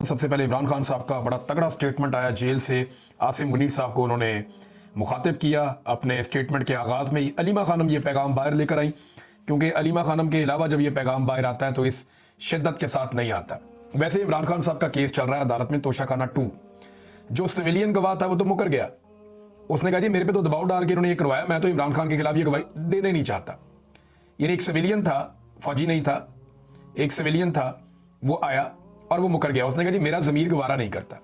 सबसे पहले इमरान खान साहब का बड़ा तगड़ा स्टेटमेंट आया जेल से। आसिम मुनीर साहब को उन्होंने मुखातिब किया। अपने स्टेटमेंट के आगाज़ में ही अलीमा खानम ये पैगाम बाहर लेकर आई, क्योंकि अलीमा खानम के अलावा जब ये पैगाम बाहर आता है तो इस शिद्दत के साथ नहीं आता। वैसे इमरान खान साहब का केस चल रहा है अदालत में, तोशाखाना 2। जो सिविलियन गवाह था वो तो मुकर गया। उसने कहा जी मेरे पे तो दबाव डाल के उन्होंने ये करवाया, मैं तो इमरान खान के खिलाफ ये गवाही देने नहीं चाहता। यानी एक सिविलियन था, फौजी नहीं था, एक सिविलियन था, वो आया और वो मुकर गया। उसने कहा जी मेरा ज़मीर गवारा नहीं करता।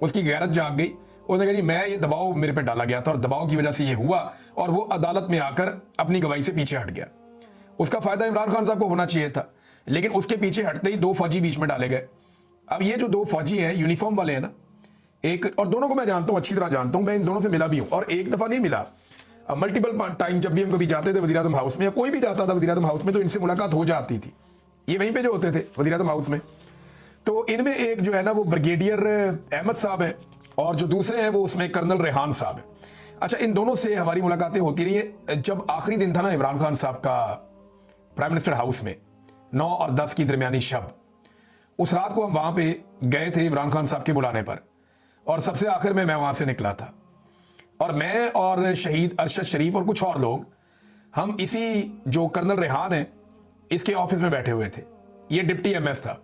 उसकी गैरत जाग गई। उसने कहा जी मैं ये दबाव मेरे पे डाला गया था और दबाव की वजह से ये हुआ, और वो अदालत में आकर अपनी गवाही से पीछे हट गया। उसका फायदा इमरान खान साहब को होना चाहिए था, लेकिन उसके पीछे हटते ही 2 फौजी बीच में डाले गए। अब ये जो 2 फौजी हैं, यूनिफॉर्म वाले हैं ना, एक और दोनों को मैं जानता हूं, अच्छी तरह जानता हूं, मैं इन दोनों से मिला भी हूं, और एक दफा नहीं मिला, मल्टीपल टाइम। जब भी हम कभी जाते थे वज़ीर-ए-आज़म हाउस में या कोई भी जाता था वज़ीर-ए-आज़म हाउस में तो इनसे मुलाकात हो जाती थी। ये वहीं पे जो होते थे वज़ीर-ए-आज़म हाउस में। तो इनमें एक जो है ना वो ब्रिगेडियर अहमद साहब है, और जो दूसरे हैं वो उसमें कर्नल रेहान साहब है। अच्छा, इन दोनों से हमारी मुलाकातें होती रही है। जब आखिरी दिन था ना इमरान खान साहब का प्राइम मिनिस्टर हाउस में, 9 और 10 की दरमियानी शब, उस रात को हम वहां पे गए थे इमरान खान साहब के बुलाने पर, और सबसे आखिर में मैं वहां से निकला था। और मैं और शहीद अरशद शरीफ और कुछ और लोग, हम इसी जो कर्नल रेहान है इसके ऑफिस में बैठे हुए थे। ये डिप्टी एमएस था।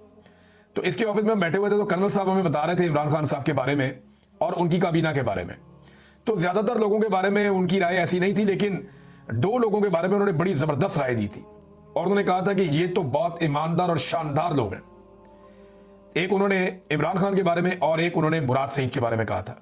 तो इसके ऑफिस में बैठे हुए थे, तो कर्नल साहब हमें बता रहे थे इमरान खान साहब के बारे में और उनकी काबीना के बारे में। तो ज्यादातर लोगों के बारे में उनकी राय ऐसी नहीं थी, लेकिन 2 लोगों के बारे में उन्होंने बड़ी जबरदस्त राय दी थी, और उन्होंने कहा था कि ये तो बहुत ईमानदार और शानदार लोग हैं। एक उन्होंने इमरान खान के बारे में और एक उन्होंने मुराद सईद के बारे में कहा था।